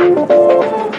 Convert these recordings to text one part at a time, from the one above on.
Here we go.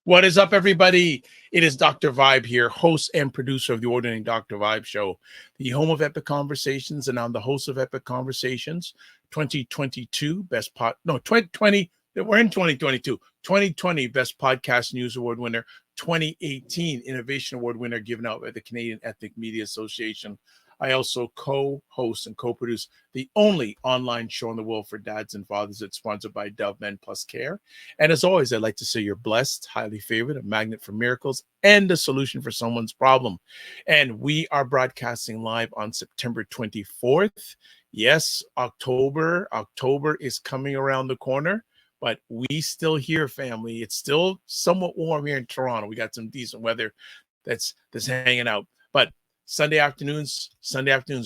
What is up, everybody? It is Dr. Vibe here, host and producer of the Ordinary Dr. Vibe Show, the home of Epic Conversations, and I'm the host of Epic Conversations 2022 Best Pod. No, 2020. We're in 2022. 2020 Best Podcast News Award winner, 2018 Innovation Award winner given out by the Canadian Ethnic Media Association. I also co-host and co-produce the only online show in the world for dads and fathers that's sponsored by Dove Men Plus Care. And as always, I'd like to say you're blessed, highly favored, a magnet for miracles, and a solution for someone's problem. And we are broadcasting live on September 24th. Yes, October is coming around the corner, but we still here, family. It's still somewhat warm here in Toronto. We got some decent weather that's hanging out. But Sunday afternoons,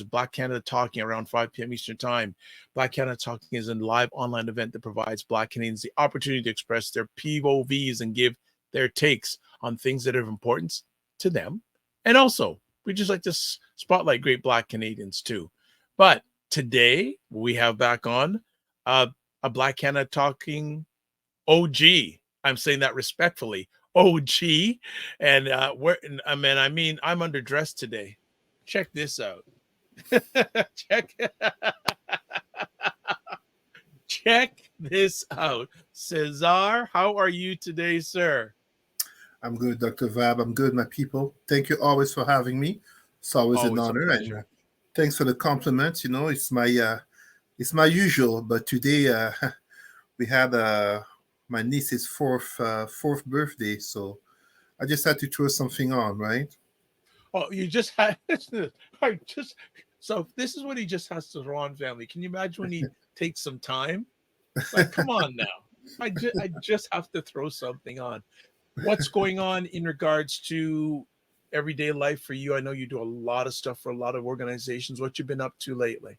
Black Canada Talking around 5 p.m. Eastern Time. Black Canada Talking is a live online event that provides Black Canadians the opportunity to express their POVs and give their takes on things that are of importance to them. And also, we just like to spotlight great Black Canadians too. But today, we have back on a Black Canada Talking OG. I'm saying that respectfully. OG, and I'm underdressed today. Check this out. Check this out. Cesar, how are you today, sir? I'm good, Dr. Vab. I'm good, my people. Thank you always for having me. It's always an honor. And thanks for the compliments. You know, it's my usual, but today we had my niece's fourth birthday, so I just had to throw something on, right? Oh, you just had so this is what he just has to throw on, family. Can you imagine when he takes some time? Like, come on now. I just have to throw something on. What's going on in regards to everyday life for you? I know you do a lot of stuff for a lot of organizations. What you've been up to lately?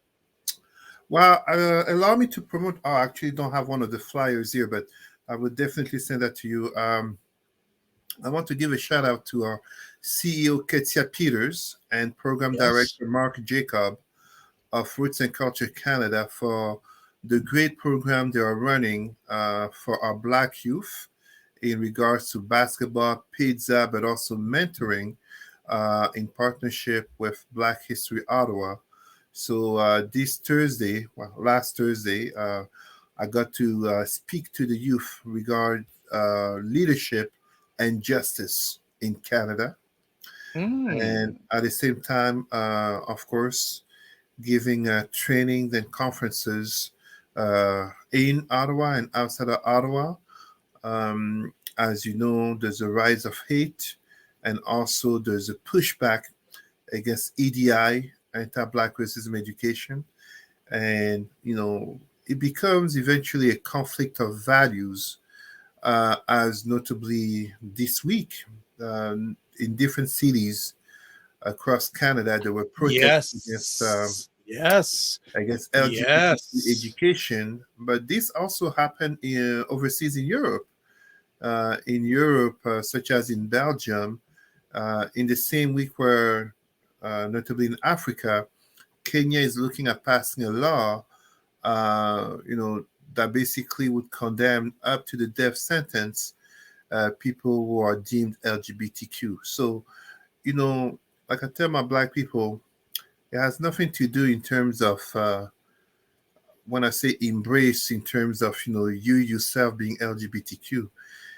Well, allow me to promote. I actually don't have one of the flyers here, but I would definitely send that to you. I want to give a shout out to our CEO, Ketia Peters, and Program Director, Mark Jacob of Roots and Culture Canada for the great program they are running for our Black youth in regards to basketball, pizza, but also mentoring in partnership with Black History Ottawa. So last Thursday, I got to speak to the youth regarding leadership and justice in Canada. And at the same time, of course, giving trainings and conferences in Ottawa and outside of Ottawa. As you know, there's a rise of hate, and also there's a pushback against EDI, anti-Black racism education. And, you know, it becomes eventually a conflict of values, as notably this week in different cities across Canada, there were protests against LGBT education. But this also happened overseas in Europe. Such as in Belgium, in the same week where, notably in Africa, Kenya is looking at passing a law that basically would condemn up to the death sentence people who are deemed LGBTQ. So, you know, like I tell my Black people, it has nothing to do in terms of, when I say embrace, in terms of, you yourself being LGBTQ.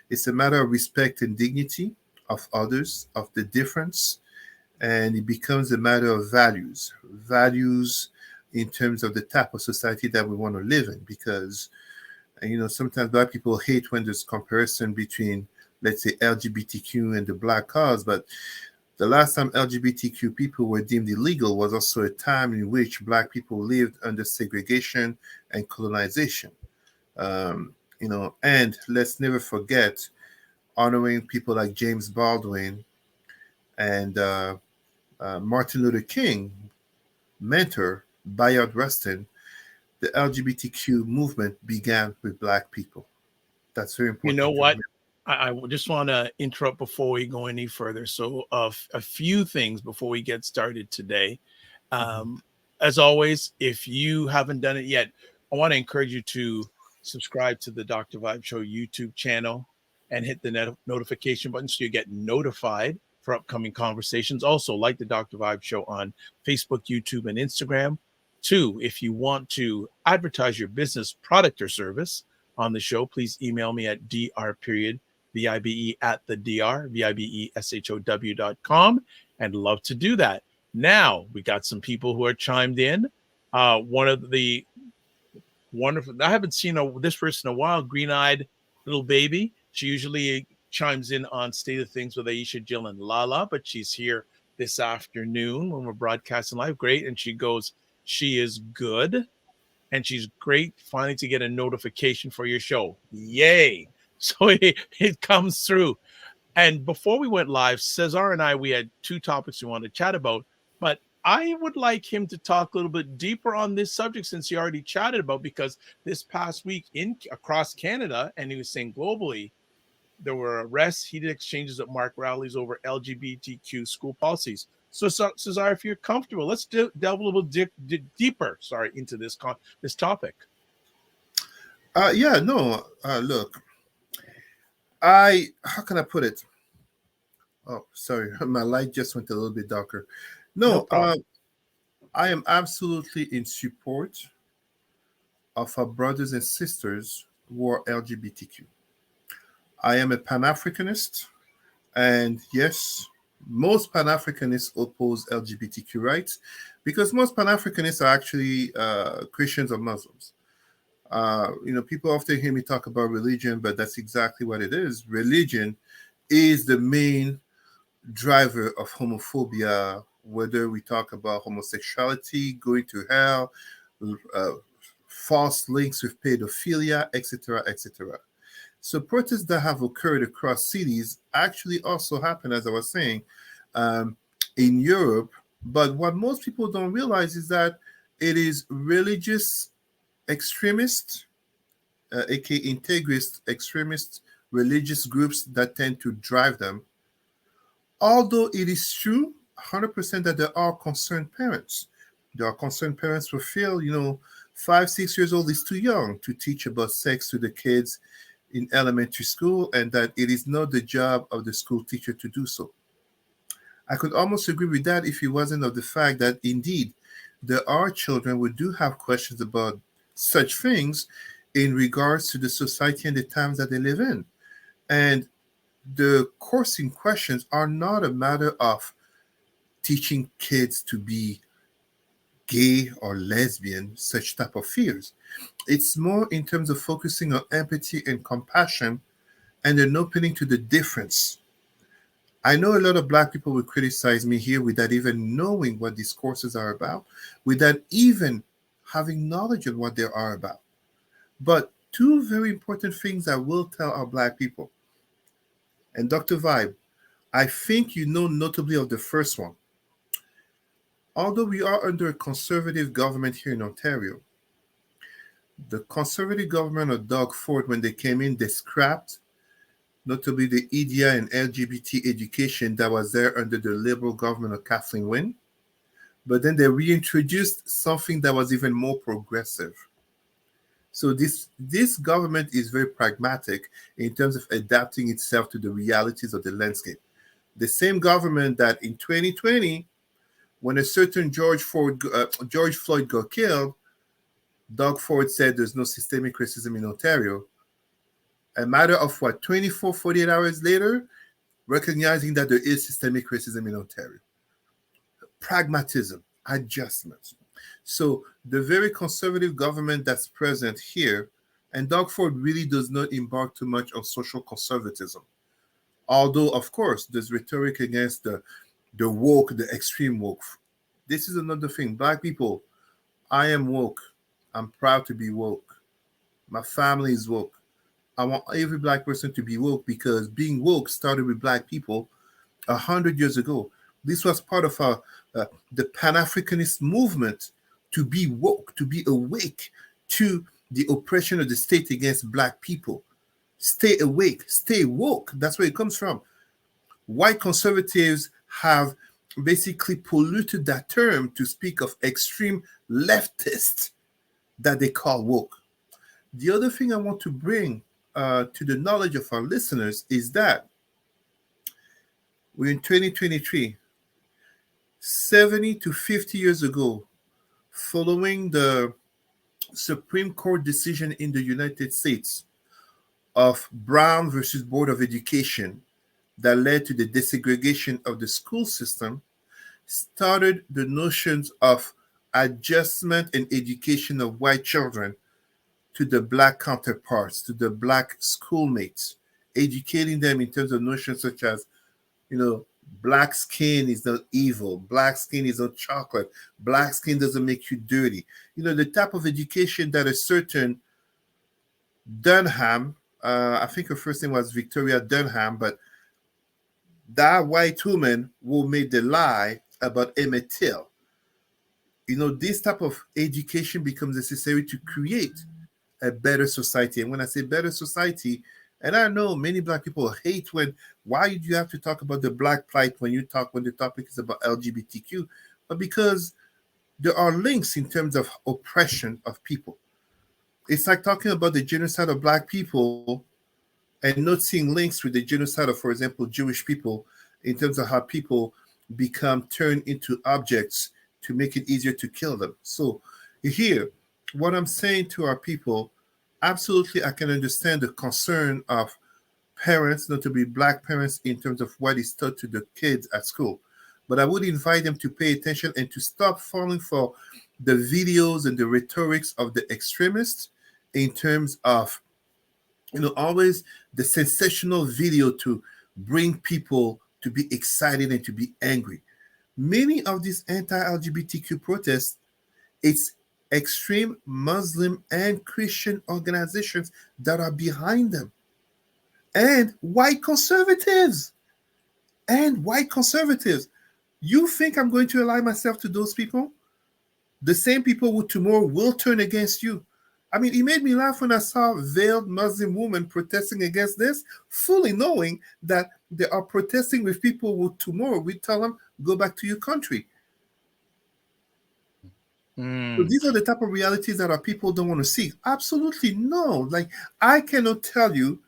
It's a matter of respect and dignity of others, of the difference, and it becomes a matter of values in terms of the type of society that we want to live in, because, sometimes Black people hate when there's comparison between, let's say, LGBTQ and the Black cause, but the last time LGBTQ people were deemed illegal was also a time in which Black people lived under segregation and colonization. And let's never forget honoring people like James Baldwin and Martin Luther King, mentor Bayard Rustin. the LGBTQ movement began with Black people. That's very You know important to what? remember. I just want to interrupt before we go any further. So, a few things before we get started today. Mhm. Um, as always, if you haven't done it yet, I want to encourage you to subscribe to the Dr. Vibe Show YouTube channel and hit the notification button so you get notified for upcoming conversations. Also, like the Dr. Vibe Show on Facebook, YouTube, and Instagram. Two, if you want to advertise your business, product, or service on the show, please email me at dr period vibe at the dr vibeshow.com, and love to do that. Now we got some people who are chimed in. One of the wonderful, I haven't seen this person in a while, green-eyed little baby. She usually chimes in on State of Things with Aisha, Jill, and Lala, but she's here this afternoon when we're broadcasting live. Great. And she goes, she is good. And she's great finally to get a notification for your show. Yay. So it comes through. And before we went live, Cesar and I, we had two topics we wanted to chat about, but I would like him to talk a little bit deeper on this subject since he already chatted about, because this past week in across Canada, and he was saying globally, there were arrests, heated exchanges at mark rallies over LGBTQ school policies. So, Cesar, if you're comfortable, let's delve a little deeper, into this topic. Yeah, no, look, how can I put it? Oh, sorry, my light just went a little bit darker. No No, problem. I am absolutely in support of our brothers and sisters who are LGBTQ. I am a Pan Africanist, and yes, most Pan Africanists oppose LGBTQ rights because most Pan Africanists are actually Christians or Muslims. People often hear me talk about religion, but that's exactly what it is. Religion is the main driver of homophobia, whether we talk about homosexuality, going to hell, uh, false links with pedophilia, etc., etc. So protests that have occurred across cities actually also happen, as I was saying, um, in Europe. But what most people don't realize is that it is religious extremists, aka integrist extremist religious groups that tend to drive them. Although it is true 100% that there are concerned parents. There are concerned parents who feel, 5, 6 years old is too young to teach about sex to the kids in elementary school, and that it is not the job of the school teacher to do so. I could almost agree with that if it wasn't of the fact that indeed there are children who do have questions about such things in regards to the society and the times that they live in. And the coursing questions are not a matter of teaching kids to be gay or lesbian, such type of fears. It's more in terms of focusing on empathy and compassion and an opening to the difference. I know a lot of Black people will criticize me here without even knowing what these courses are about, without even having knowledge of what they are about. But two very important things I will tell our Black people. And Dr. Vibe, I think you know notably of the first one. Although we are under a conservative government here in Ontario, the conservative government of Doug Ford, when they came in, they scrapped notably the EDI and LGBT education that was there under the Liberal government of Kathleen Wynne. But then they reintroduced something that was even more progressive. So this government is very pragmatic in terms of adapting itself to the realities of the landscape. The same government that in 2020, when a certain George Floyd got killed, Doug Ford said there's no systemic racism in Ontario. A matter of what, 24, 48 hours later, recognizing that there is systemic racism in Ontario. Pragmatism, adjustments. So the very conservative government that's present here, and Doug Ford really does not embark too much on social conservatism. Although, of course, there's rhetoric against the woke, the extreme woke. This is another thing. Black people, I am woke. I'm proud to be woke. My family is woke. I want every Black person to be woke because being woke started with Black people 100 years ago. This was part of the Pan-Africanist movement to be woke, to be awake, to the oppression of the state against black people. Stay awake, stay woke. That's where it comes from. White conservatives have basically polluted that term to speak of extreme leftists that they call woke. The other thing I want to bring to the knowledge of our listeners is that we're in 2023, 70 to 50 years ago, following the Supreme Court decision in the United States of Brown versus Board of Education that led to the desegregation of the school system, started the notions of adjustment and education of white children to the black counterparts, to the black schoolmates, educating them in terms of notions such as, black skin is not evil, black skin is not chocolate, black skin doesn't make you dirty. The type of education that a certain Dunham, I think her first name was Victoria Dunham, but that white woman who made the lie about Emmett Till. This type of education becomes necessary to create a better society. And when I say better society, and I know many black people hate why do you have to talk about the black plight when the topic is about LGBTQ? But because there are links in terms of oppression of people. It's like talking about the genocide of black people and not seeing links with the genocide of, for example, Jewish people in terms of how people become turned into objects to make it easier to kill them. So here, what I'm saying to our people, absolutely, I can understand the concern of parents, notably black parents, in terms of what is taught to the kids at school. But I would invite them to pay attention and to stop falling for the videos and the rhetorics of the extremists in terms of, always the sensational video to bring people to be excited and to be angry. Many of these anti-LGBTQ protests, it's extreme Muslim and Christian organizations that are behind them. And white conservatives. You think I'm going to ally myself to those people? The same people who tomorrow will turn against you. I mean, it made me laugh when I saw veiled Muslim women protesting against this, fully knowing that they are protesting with people who tomorrow we tell them, go back to your country. So these are the type of realities that our people don't want to see. Absolutely no. Like, I cannot tell you,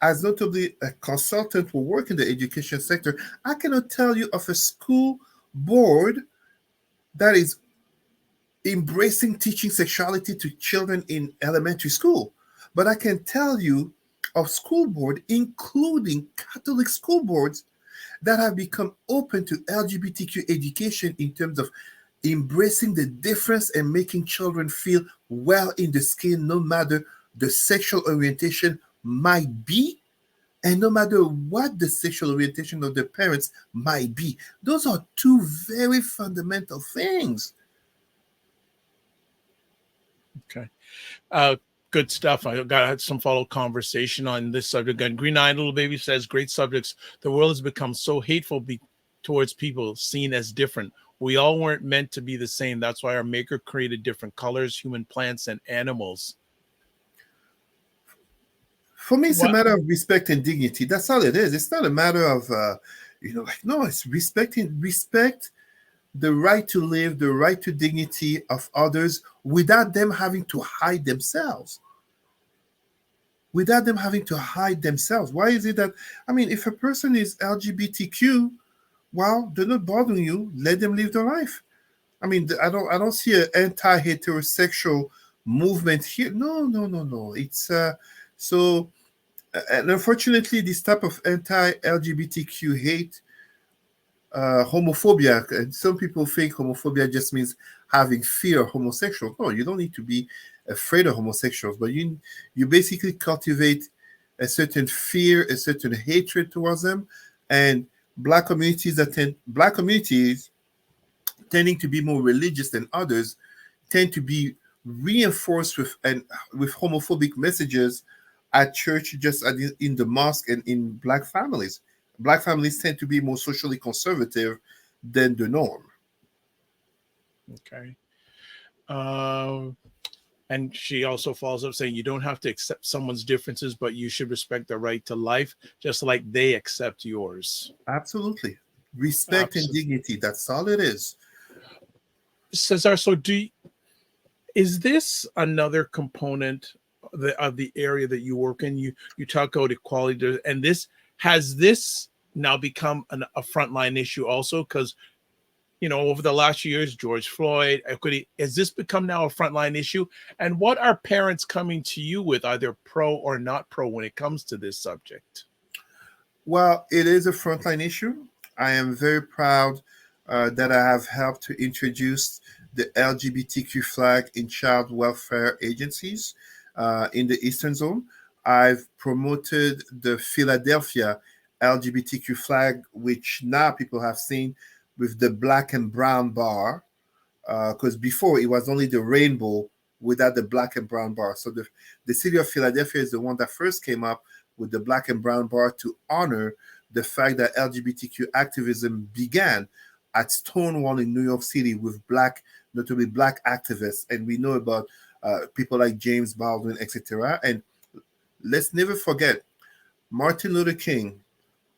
as notably a consultant who work in the education sector, I cannot tell you of a school board that is embracing teaching sexuality to children in elementary school. But I can tell you of school board, including Catholic school boards, that have become open to LGBTQ education in terms of embracing the difference and making children feel well in the skin, no matter the sexual orientation might be, and no matter what the sexual orientation of the parents might be. Those are two very fundamental things. Okay. Good stuff. I had some follow conversation on this subject. And Green Eyed Little Baby says, great subjects. The world has become so hateful towards people seen as different. We all weren't meant to be the same. That's why our maker created different colors, human, plants, and animals. For me, it's a matter of respect and dignity. That's all it is. It's not a matter of, no, it's respect the right to live, the right to dignity of others without them having to hide themselves. Why is it that, if a person is LGBTQ, well, they're not bothering you. Let them live their life. I don't see an anti-heterosexual movement here. No. It's so, and unfortunately, this type of anti-LGBTQ hate, homophobia, and some people think homophobia just means having fear of homosexuals. No, you don't need to be afraid of homosexuals, but you basically cultivate a certain fear, a certain hatred towards them, and black communities tending to be more religious than others tend to be reinforced with homophobic messages at church, just in the mosque and in black families. Black families tend to be more socially conservative than the norm. Okay. And she also follows up saying, you don't have to accept someone's differences, but you should respect their right to life, just like they accept yours. Absolutely. Respect and Absolutely. dignity. That's all it is. Cesar, so is this another component of the area that you work in? You talk about equality, and this now become a frontline issue also? Because over the last few years, George Floyd, equity, has this become now a frontline issue? And what are parents coming to you with, either pro or not pro, when it comes to this subject? Well, it is a frontline issue. I am very proud that I have helped to introduce the LGBTQ flag in child welfare agencies in the Eastern Zone. I've promoted the Philadelphia LGBTQ flag, which now people have seen with the black and brown bar, because before it was only the rainbow without the black and brown bar. So the city of Philadelphia is the one that first came up with the black and brown bar to honor the fact that LGBTQ activism began at Stonewall in New York City with notably black activists. And we know about people like James Baldwin, etc. And let's never forget Martin Luther King,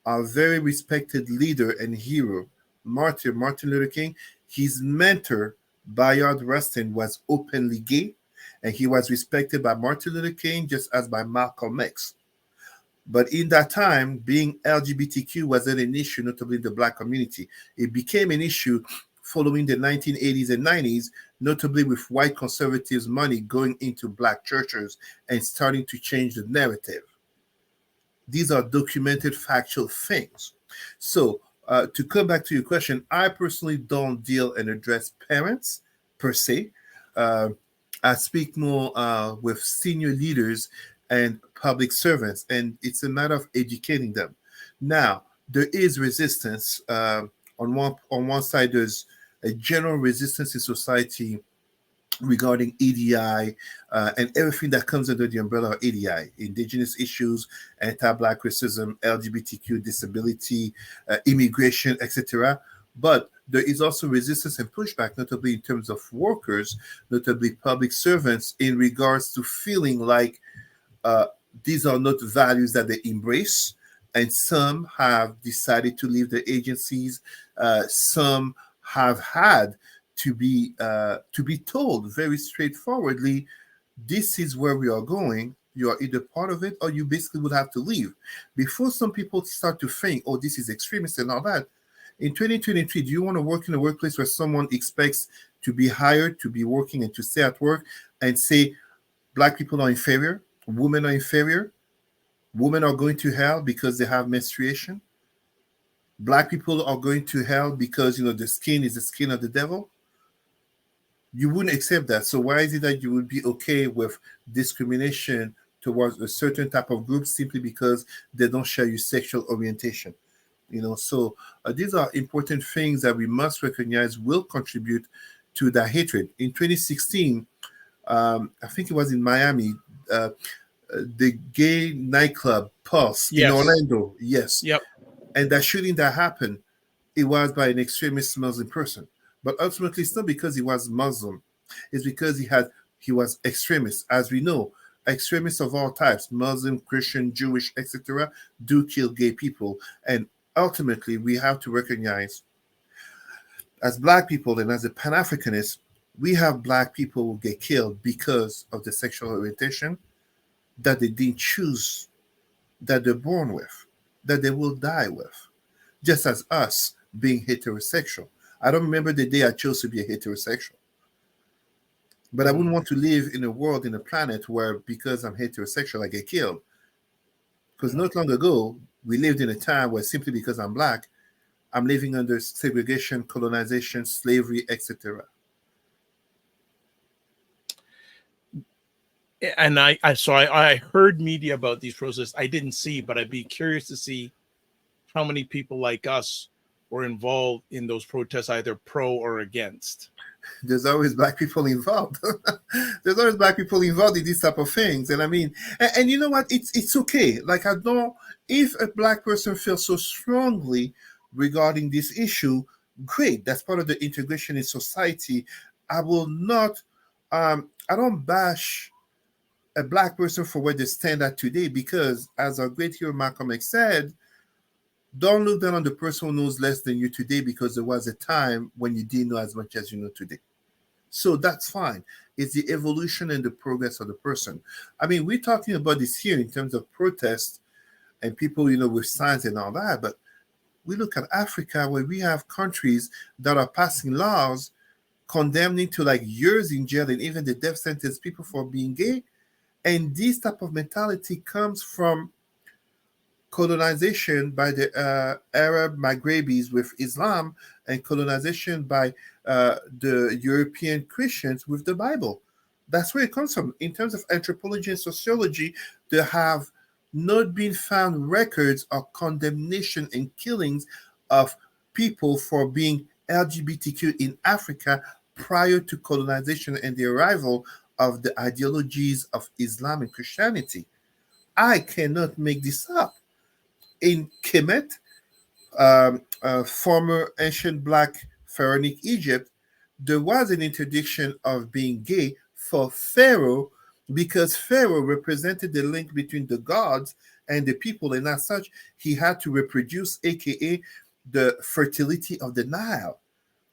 a very respected leader and hero. Martin Luther King, his mentor, Bayard Rustin, was openly gay, and he was respected by Martin Luther King just as by Malcolm X. But in that time, being LGBTQ wasn't an issue, notably in the Black community. It became an issue following the 1980s and 90s, notably with white conservatives' money going into Black churches and starting to change the narrative. These are documented factual things. So, to come back to your question, I personally don't deal and address parents per se. I speak more with senior leaders and public servants, and it's a matter of educating them. Now, there is resistance. On one side, there's a general resistance in society regarding EDI and everything that comes under the umbrella of EDI, indigenous issues, anti-Black racism, LGBTQ disability, immigration, etc. But there is also resistance and pushback, notably in terms of workers, notably public servants, in regards to feeling like uh, these are not values that they embrace. And some have decided to leave the agencies. Some have had to be told very straightforwardly, this is where we are going. You are either part of it or you basically would have to leave. Before some people start to think, oh, this is extremist and all that. In 2023, do you want to work in a workplace where someone expects to be hired, to be working, and to stay at work and say Black people are inferior, women are inferior, women are going to hell because they have menstruation, Black people are going to hell because the skin is the skin of the devil? You wouldn't accept that. So why is it that you would be okay with discrimination towards a certain type of group simply because they don't share your sexual orientation? So these are important things that we must recognize will contribute to that hatred. In 2016, I think it was in Miami, the gay nightclub Pulse in Yes. Orlando. Yes. Yep. And that shooting that happened, it was by an extremist Muslim person. But ultimately, it's not because he was Muslim. It's because he was extremist. As we know, extremists of all types, Muslim, Christian, Jewish, etc., do kill gay people. And ultimately, we have to recognize, as Black people and as a Pan-Africanist, we have Black people who get killed because of the sexual orientation that they didn't choose, that they're born with, that they will die with, just as us being heterosexual. I don't remember the day I chose to be a heterosexual. But I wouldn't want to live in a world, in a planet where because I'm heterosexual, I get killed. Because not long ago, we lived in a time where simply because I'm Black, I'm living under segregation, colonization, slavery, etc. And I heard media about these protests. I didn't see, but I'd be curious to see how many people like us were involved in those protests, either pro or against. There's always Black people involved. There's always Black people involved in these type of things. And I mean, and you know what? It's okay. Like, I don't, if a Black person feels so strongly regarding this issue, great. That's part of the integration in society. I will not I don't bash a black person for where they stand at today because, as our great hero Malcolm X said, don't look down on the person who knows less than you today because there was a time when you didn't know as much as you know today. So that's fine. It's the evolution and the progress of the person. I mean, we're talking about this here in terms of protest and people, with signs and all that, but we look at Africa where we have countries that are passing laws condemning to like years in jail and even the death sentence people for being gay. And this type of mentality comes from colonization by the Arab Maghrebis with Islam and colonization by the European Christians with the Bible. That's where it comes from. In terms of anthropology and sociology, there have not been found records of condemnation and killings of people for being LGBTQ in Africa prior to colonization and the arrival of the ideologies of Islam and Christianity. I cannot make this up. In Kemet, former ancient black pharaonic Egypt, there was an interdiction of being gay for Pharaoh because Pharaoh represented the link between the gods and the people, and as such, he had to reproduce, aka the fertility of the Nile.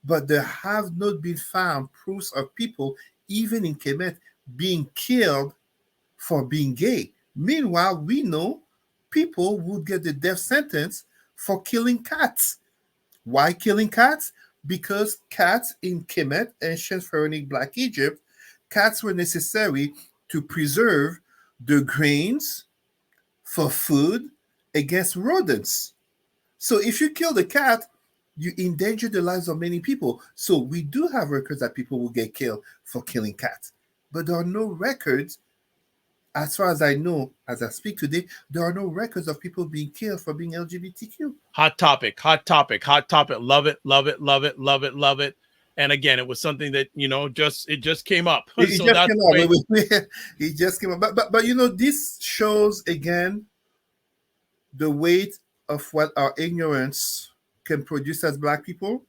But there have not been found proofs of people, even in Kemet, being killed for being gay. Meanwhile, we know people would get the death sentence for killing cats. Why killing cats? Because cats in Kemet, ancient pharaonic Black Egypt, cats were necessary to preserve the grains for food against rodents. So if you kill the cat, you endanger the lives of many people. So we do have records that people will get killed for killing cats. But there are no records, as far as I know, as I speak today, there are no records of people being killed for being LGBTQ. Hot topic, hot topic, hot topic. Love it, love it, love it, love it, love it. And again, it was something that, it just came up. It So just that's came out. It just came out. But this shows again the weight of what our ignorance can produce as Black people.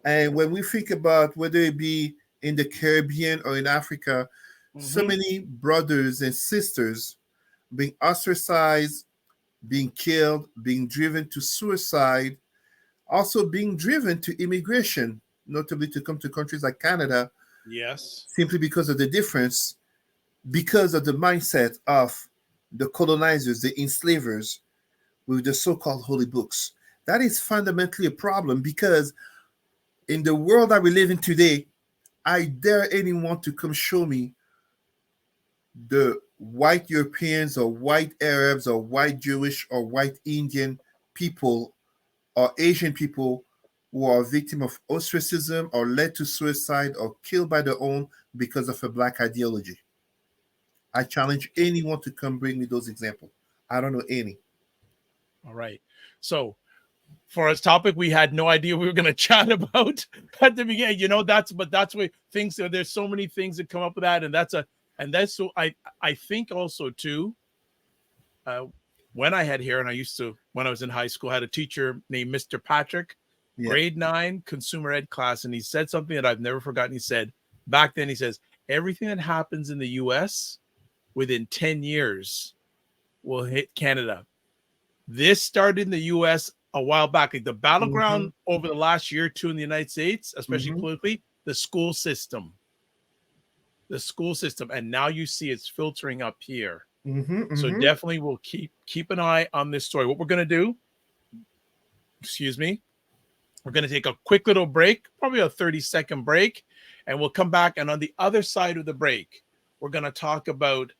And when we think about whether it be in the Caribbean or in Africa, so many brothers and sisters being ostracized, being killed, being driven to suicide, also being driven to immigration, notably to come to countries like Canada. Yes. Simply because of the difference, because of the mindset of the colonizers, the enslavers, with the so-called holy books. That is fundamentally a problem because in the world that we live in today, I dare anyone to come show me the white Europeans or white Arabs or white Jewish or white Indian people or Asian people who are victim of ostracism or led to suicide or killed by their own because of a Black ideology. I challenge anyone to come bring me those examples. I don't know any. All right. So for our topic, we had no idea we were going to chat about at the beginning. That's where things are. There's so many things that come up with that, and that's so I think also too. When I had hair, and when I was in high school, I had a teacher named Mr. Patrick, grade 9 consumer ed class, and he said something that I've never forgotten. He said back then, he says everything that happens in the U.S. within 10 years will hit Canada. This started in the U.S. a while back. Like the battleground over the last year or two in the United States, especially politically, the school system. And now you see it's filtering up here. So definitely we'll keep an eye on this story. What we're going to do, we're going to take a quick little break, probably a 30-second break, and we'll come back. And on the other side of the break, we're going to talk about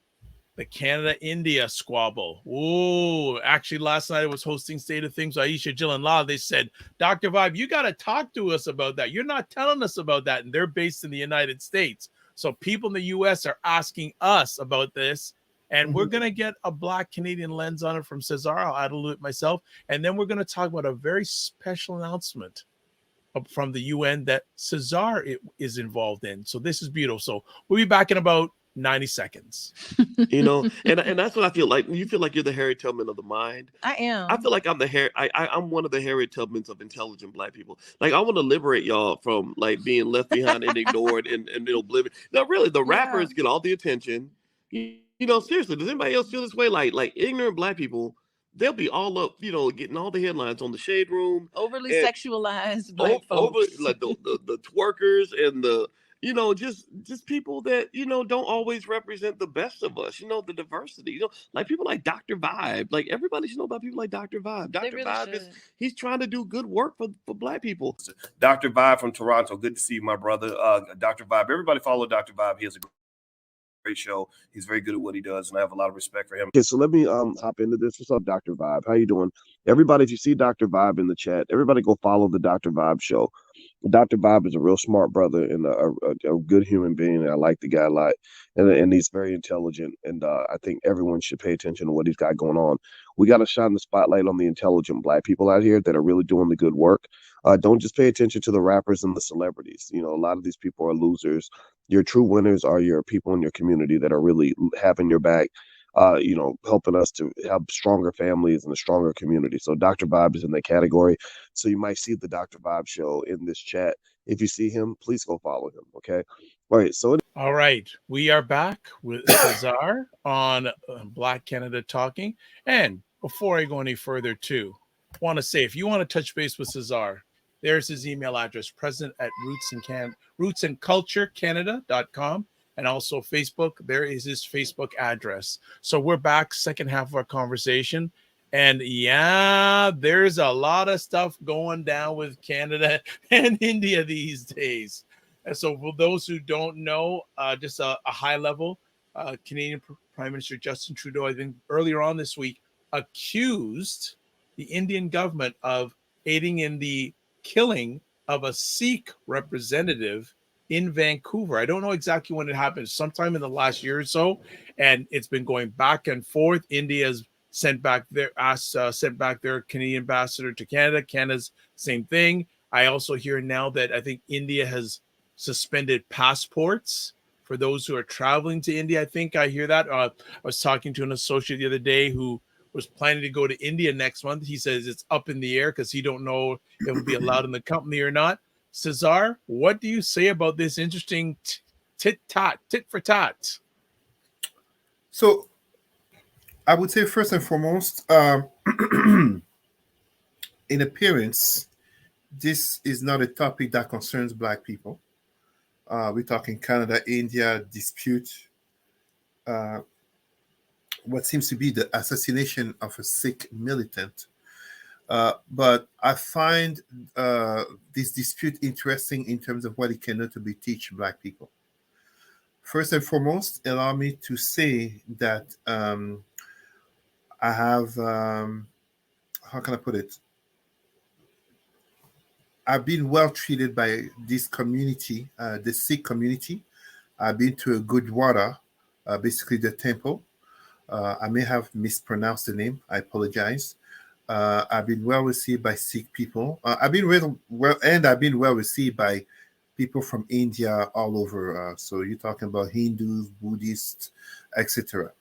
the Canada-India squabble. Ooh, actually, last night I was hosting State of Things, Aisha, Jill, and La. They said, Dr. Vibe, you got to talk to us about that. You're not telling us about that. And they're based in the United States. So people in the U.S. are asking us about this. And we're going to get a Black Canadian lens on it from Cesar. I'll add a little bit myself. And then we're going to talk about a very special announcement from the UN that Cesar is involved in. So this is beautiful. So we'll be back in about 90 seconds. You know, and that's what I feel like. You feel like you're the Harry Tubman of the mind. I am. I feel like I'm the I'm one of the Harry Tubmans of intelligent Black people. Like I want to liberate y'all from like being left behind and ignored and in oblivion. No, really, the rappers get all the attention. You know, seriously, does anybody else feel this way? Like ignorant Black people, they'll be all up, you know, getting all the headlines on the Shade Room. Overly sexualized Black folks. Like the twerkers and the, you know, just people that, you know, don't always represent the best of us, you know, the diversity, you know, like people like Dr. Vibe. Like everybody should know about people like Dr. Vibe. Dr. Really Vibe he's trying to do good work for Black people. Dr. Vibe from Toronto. Good to see you, my brother. Dr. Vibe. Everybody follow Dr. Vibe. He has a great show. He's very good at what he does, and I have a lot of respect for him. Okay, so let me hop into this. What's up, Dr. Vibe? How you doing? Everybody, if you see Dr. Vibe in the chat, everybody go follow the Dr. Vibe show. Dr. Bob is a real smart brother and a good human being. I like the guy a lot, and he's very intelligent. And I think everyone should pay attention to what he's got going on. We got to shine the spotlight on the intelligent Black people out here that are really doing the good work. Don't just pay attention to the rappers and the celebrities. You know, a lot of these people are losers. Your true winners are your people in your community that are really having your back. You know, helping us to have stronger families and a stronger community. So Dr. Vibe is in that category. So you might see the Dr. Vibe show in this chat. If you see him, please go follow him. Okay. All right. We are back with Cesar on Black Canada Talking. And before I go any further, too, I want to say, if you want to touch base with Cesar, there's his email address, president@rootsandculturecanada.com. And also Facebook, there is his Facebook address. So we're back, second half of our conversation. And yeah, there's a lot of stuff going down with Canada and India these days. And so for those who don't know, just a high level, Canadian Prime Minister Justin Trudeau, I think earlier on this week, accused the Indian government of aiding in the killing of a Sikh representative in Vancouver. I don't know exactly when it happened, sometime in the last year or so, and it's been going back and forth. India's sent back their Canadian ambassador to Canada. Canada's same thing. I also hear now that I think India has suspended passports for those who are traveling to India. I think I hear that. I was talking to an associate the other day who was planning to go to India next month. He says it's up in the air because he don't know if it'll be allowed in the company or not. Cesar, what do you say about this interesting tit for tat? So I would say first and foremost, in appearance, this is not a topic that concerns Black people. We're talking Canada-India dispute. What seems to be the assassination of a Sikh militant. But I find this dispute interesting in terms of what it can notably teach Black people. First and foremost, allow me to say that I have, how can I put it? I've been well treated by this community, the Sikh community. I've been to a Gurdwara, basically the temple. I may have mispronounced the name. I apologize. I've been well received by Sikh people. I've been well received by people from India all over. So you're talking about Hindus, Buddhists, etc.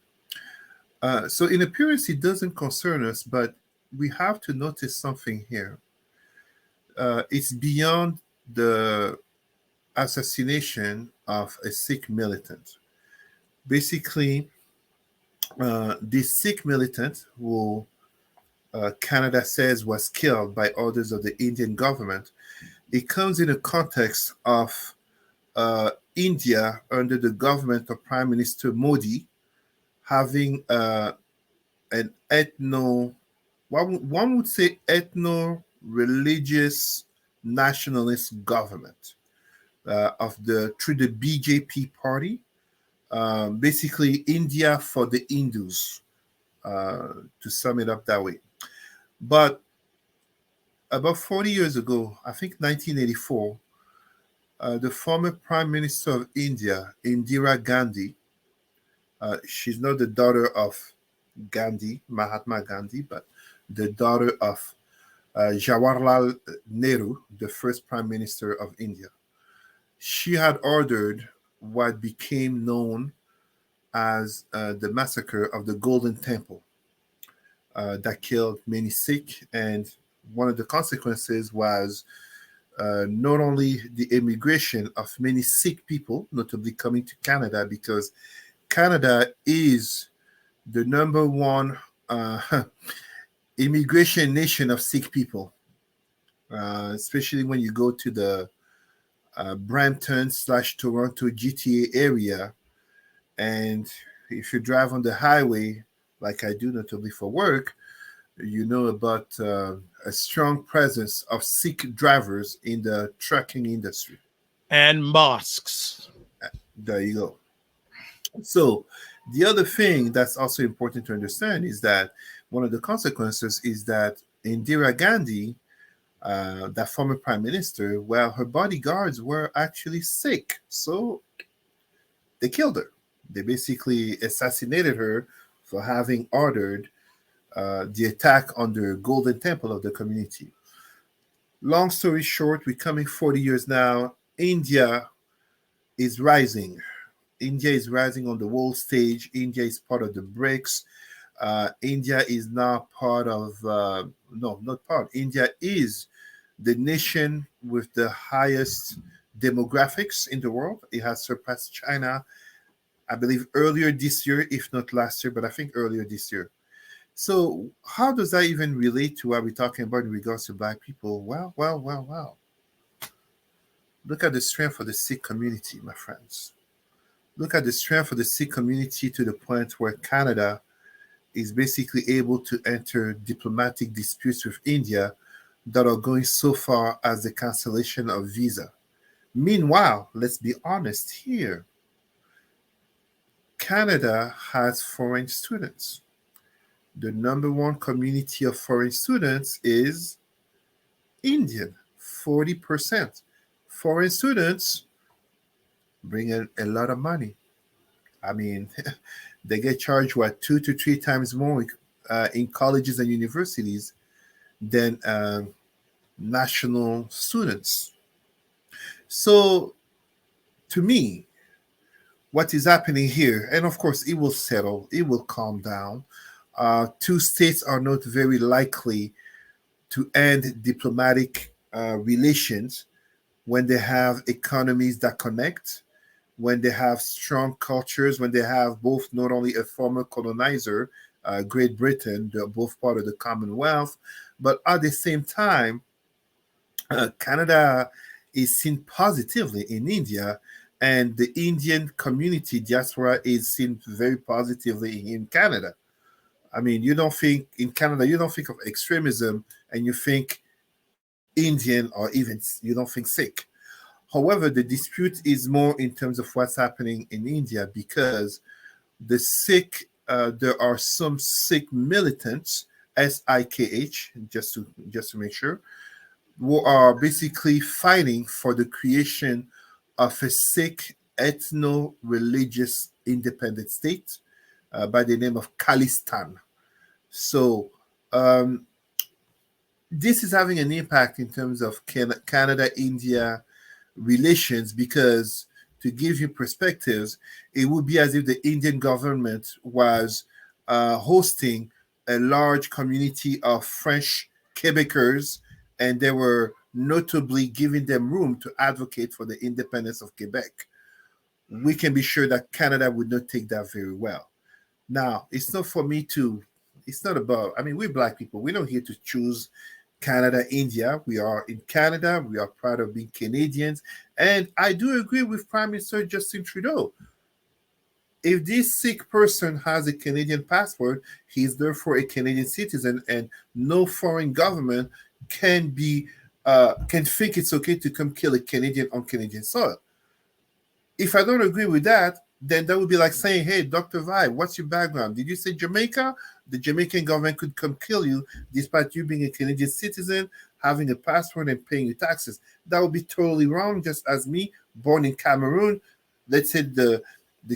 So in appearance, it doesn't concern us, but we have to notice something here. It's beyond the assassination of a Sikh militant. Basically, this Sikh militant who Canada says was killed by orders of the Indian government, it comes in a context of India under the government of Prime Minister Modi having an one would say ethno-religious nationalist government through the BJP party, basically India for the Hindus, to sum it up that way. But about 40 years ago, I think 1984, the former Prime Minister of India, Indira Gandhi, she's not the daughter of Gandhi, Mahatma Gandhi, but the daughter of Jawaharlal Nehru, the first Prime Minister of India. She had ordered what became known as the massacre of the Golden Temple that killed many Sikh. And one of the consequences was not only the immigration of many Sikh people, notably coming to Canada, because Canada is the number one immigration nation of Sikh people, especially when you go to the Brampton/Toronto GTA area. And if you drive on the highway, like I do, notably for work, you know about a strong presence of Sikh drivers in the trucking industry. And mosques. There you go. So, the other thing that's also important to understand is that one of the consequences is that Indira Gandhi, that former prime minister, well, her bodyguards were actually Sikh. So, they killed her. They basically assassinated her for having ordered the attack on the Golden Temple of the community. Long story short, we're coming 40 years now. India is rising. India is rising on the world stage. India is part of the BRICS. India is now part of, no, not part. India is the nation with the highest demographics in the world. It has surpassed China, I believe, earlier this year, if not last year, but I think earlier this year. So how does that even relate to what we're talking about in regards to Black people? Well. Look at the strength of the Sikh community, my friends. Look at the strength of the Sikh community to the point where Canada is basically able to enter diplomatic disputes with India that are going so far as the cancellation of visa. Meanwhile, let's be honest here. Canada has foreign students. The number one community of foreign students is Indian, 40%. Foreign students bring in a lot of money. I mean, they get charged, what, 2 to 3 times more in colleges and universities than national students. So, to me, what is happening here, and of course, it will settle, it will calm down. 2 states are not very likely to end diplomatic relations when they have economies that connect, when they have strong cultures, when they have both not only a former colonizer, Great Britain, they're both part of the Commonwealth, but at the same time, Canada is seen positively in India, and the Indian community diaspora is seen very positively in Canada. I mean, you don't think in Canada, you don't think of extremism and you think Indian, or even you don't think Sikh. However, the dispute is more in terms of what's happening in India, because the Sikh, there are some Sikh militants, SIKH, just to make sure, who are basically fighting for the creation of a Sikh ethno-religious independent state by the name of Khalistan. So this is having an impact in terms of Canada-India relations, because to give you perspectives, it would be as if the Indian government was hosting a large community of French Quebecers, and they were notably giving them room to advocate for the independence of Quebec. We can be sure that Canada would not take that very well. Now, it's not for me to, it's not about, I mean, we're Black people. We're not here to choose Canada, India. We are in Canada. We are proud of being Canadians. And I do agree with Prime Minister Justin Trudeau. If this Sikh person has a Canadian passport, he's therefore a Canadian citizen, and no foreign government can think it's okay to come kill a Canadian on Canadian soil. If I don't agree with that, then that would be like saying, hey, Dr. Vibe, what's your background? Did you say Jamaica? The Jamaican government could come kill you despite you being a Canadian citizen, having a passport, and paying your taxes. That would be totally wrong, just as me, born in Cameroon. Let's say the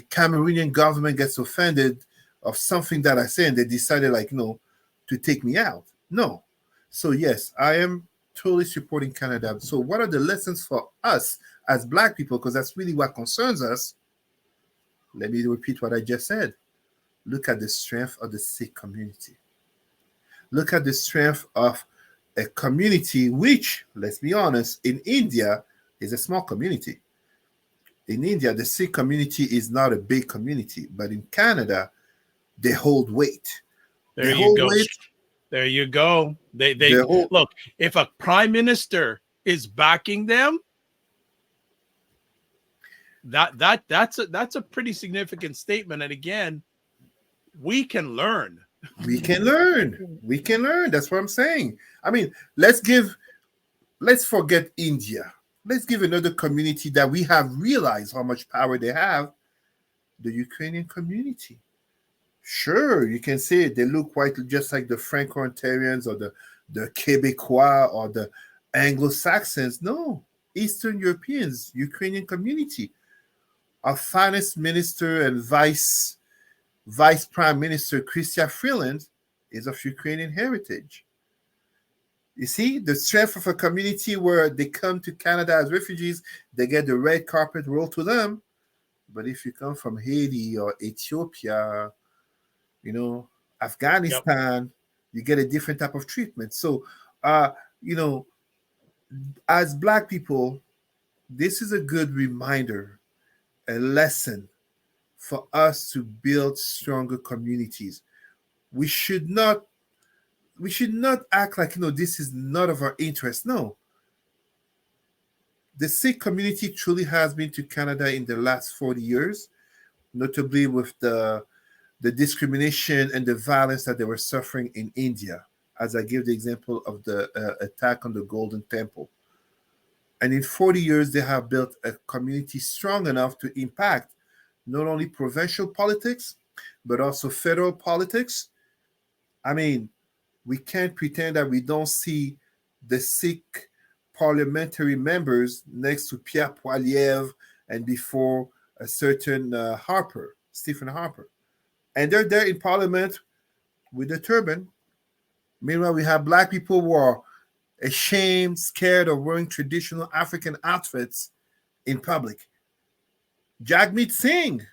Cameroonian government gets offended of something that I say, and they decided, like, no, to take me out. No. So, yes, I am totally supporting Canada. So what are the lessons for us as Black people? Because that's really what concerns us. Let me repeat what I just said. Look at the strength of the Sikh community. Look at the strength of a community which, let's be honest, in India is a small community. In India, the Sikh community is not a big community, but in Canada, they hold weight. There They you hold go. weight. There you go. They They hold, look, if a prime minister is backing them, that's a pretty significant statement. And again, we can learn. we can learn. We can learn. That's what I'm saying. I mean, let's forget India. Let's give another community that we have realized how much power they have, the Ukrainian community. Sure, you can say they look quite just like the Franco-Ontarians or the Quebecois or the Anglo-Saxons. No, Eastern Europeans, Ukrainian community. Our finance minister and vice prime minister, Chrystia Freeland, is of Ukrainian heritage. You see, the strength of a community where they come to Canada as refugees, they get the red carpet rolled to them. But if you come from Haiti or Ethiopia, Afghanistan, you get a different type of treatment. So, as Black people, this is a good reminder, a lesson for us to build stronger communities. We should not act like this is not of our interest. No. The Sikh community truly has been to Canada in the last 40 years, notably with the discrimination and the violence that they were suffering in India, as I gave the example of the attack on the Golden Temple. And in 40 years, they have built a community strong enough to impact not only provincial politics, but also federal politics. I mean, we can't pretend that we don't see the Sikh parliamentary members next to Pierre Poilievre and before a certain Stephen Harper. And they're there in parliament with a turban. Meanwhile, we have Black people who are ashamed, scared of wearing traditional African outfits in public. Jagmeet Singh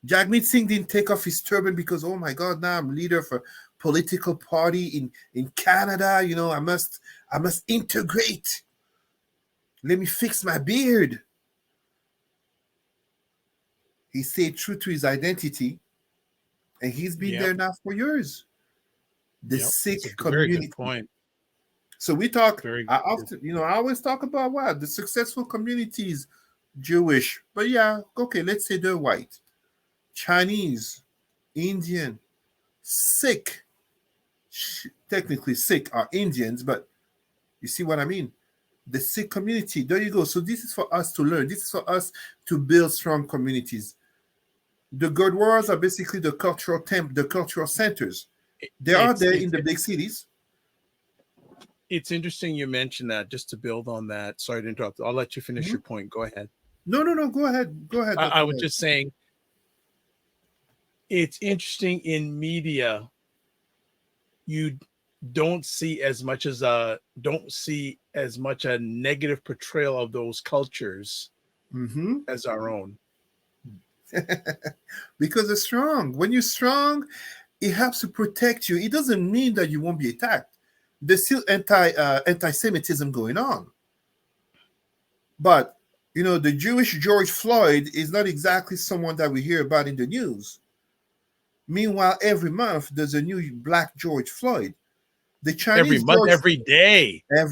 didn't take off his turban because, oh my God, now I'm leader of a political party in Canada. I must integrate. Let me fix my beard. He stayed true to his identity, and he's been there now for years. The Sikh community. Very good point. So we talk. I always talk about the successful communities, Jewish, but let's say they're white, Chinese, Indian, Sikh. Technically, Sikh are Indians, but you see what I mean? The Sikh community. There you go. So this is for us to learn. This is for us to build strong communities. The Gurdwaras are basically the cultural centers. They are there in the big cities. It's interesting you mentioned that. Just to build on that. Sorry to interrupt. I'll let you finish your point. Go ahead. No. Go ahead. I was just saying, it's interesting in media. You don't see as much a negative portrayal of those cultures as our own. Because they're strong. When you're strong, it helps to protect you. It doesn't mean that you won't be attacked. There's still anti-Semitism going on. But, the Jewish George Floyd is not exactly someone that we hear about in the news. Meanwhile, every month, there's a new Black George Floyd. The Chinese every month, every day. Right?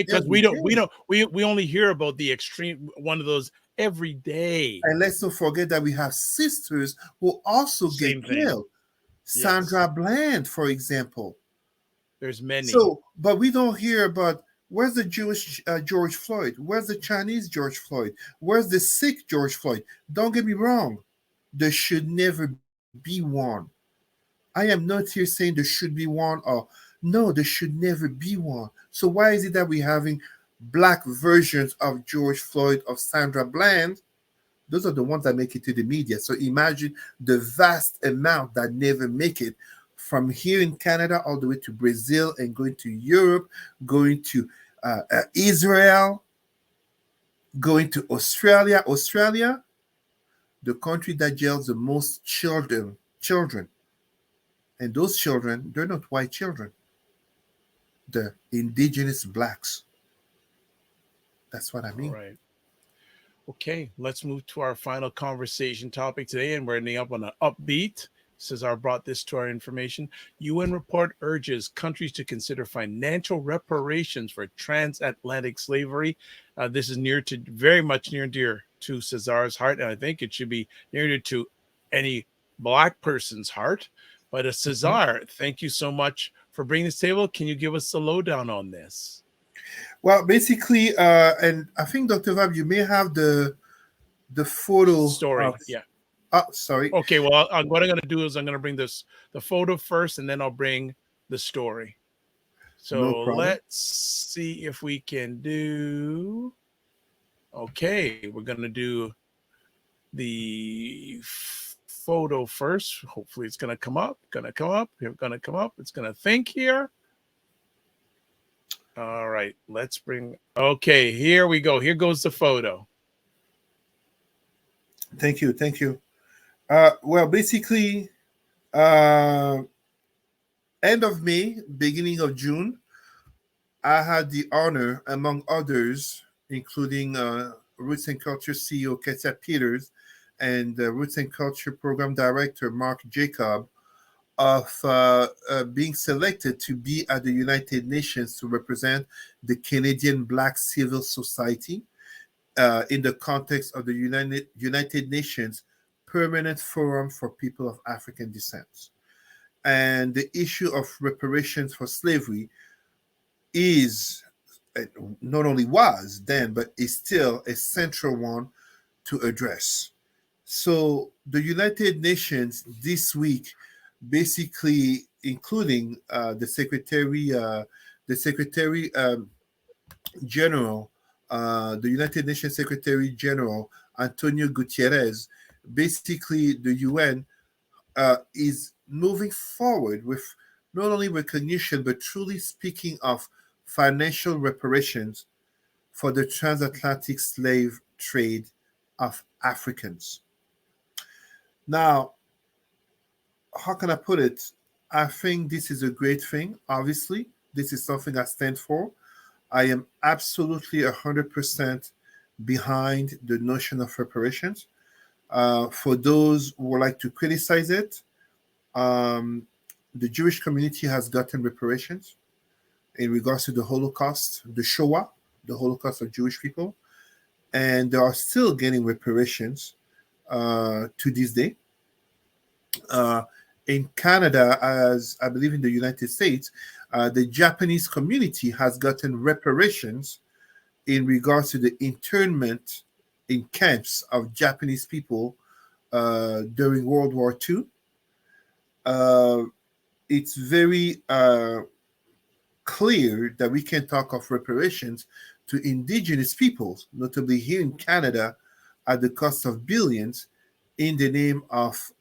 Because we only hear about the extreme one of those every day. And let's not forget that we have sisters who also get killed. Sandra Bland, for example. There's many. So, but we don't hear about where's the Jewish George Floyd? Where's the Chinese George Floyd? Where's the Sikh George Floyd? Don't get me wrong. There should never be one. I am not here saying there should be one or no, there should never be one. So why is it that we're having Black versions of George Floyd, of Sandra Bland? Those are the ones that make it to the media. So imagine the vast amount that never make it from here in Canada all the way to Brazil and going to Europe, going to Israel. Going to Australia, the country that jails the most children. And those children, they're not white children. They're indigenous blacks. That's what I mean. All right. Okay, let's move to our final conversation topic today, and we're ending up on an upbeat. Cesar brought this to our information. UN report urges countries to consider financial reparations for transatlantic slavery. This is very much near and dear to Cesar's heart, and I think it should be near and dear to any Black person's heart. But Cesar, thank you so much for bringing this table. Can you give us a lowdown on this? Well, basically, and I think Dr. Vab, you may have the photo story. Yeah. Oh, sorry. Okay. Well, what I'm going to do is I'm going to bring the photo first, and then I'll bring the story. So let's see if we can do. Okay, we're going to do the photo first. Hopefully, it's going to come up. It's going to think here. All right, let's bring. Okay, here we go. Here goes the photo. Thank you. Well, basically, end of May, beginning of June, I had the honor, among others, including Roots and Culture CEO Cesar Peters and Roots and Culture Program Director Mark Jacob, of being selected to be at the United Nations to represent the Canadian Black civil society in the context of the United Nations Permanent Forum for People of African Descent. And the issue of reparations for slavery is, not only was then, but is still a central one to address. So the United Nations this week, basically including the Secretary General, the United Nations Secretary General Antonio Gutierrez, basically the UN is moving forward with not only recognition but truly speaking of financial reparations for the transatlantic slave trade of Africans. Now, how can I put it? I think this is a great thing. Obviously, this is something I stand for. I am absolutely 100% behind the notion of reparations. For those who would like to criticize it, the Jewish community has gotten reparations in regards to the Holocaust, the Shoah, the Holocaust of Jewish people, and they are still getting reparations to this day. In Canada, as I believe in the United States, the Japanese community has gotten reparations in regards to the internment in camps of Japanese people during World War II. It's very clear that we can talk of reparations to indigenous peoples, notably here in Canada, at the cost of billions, in the name of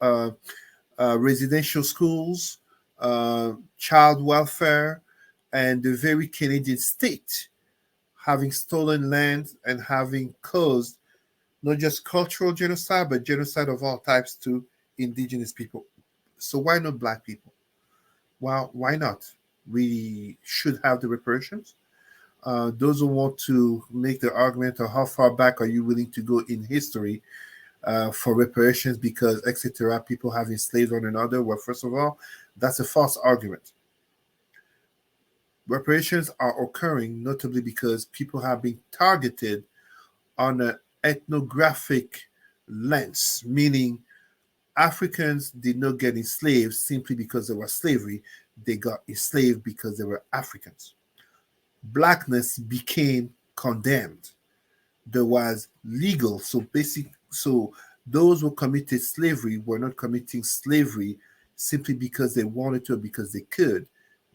residential schools, child welfare, and the very Canadian state having stolen land and having caused not just cultural genocide, but genocide of all types to indigenous people. So why not Black people? Well, why not? We should have the reparations. Those who want to make the argument of how far back are you willing to go in history for reparations because, etc., people have enslaved one another. Well, first of all, that's a false argument. Reparations are occurring notably because people have been targeted on an ethnographic lens, meaning Africans did not get enslaved simply because there was slavery. They got enslaved because they were Africans. Blackness became condemned. There was legal, so those who committed slavery were not committing slavery simply because they wanted to or because they could.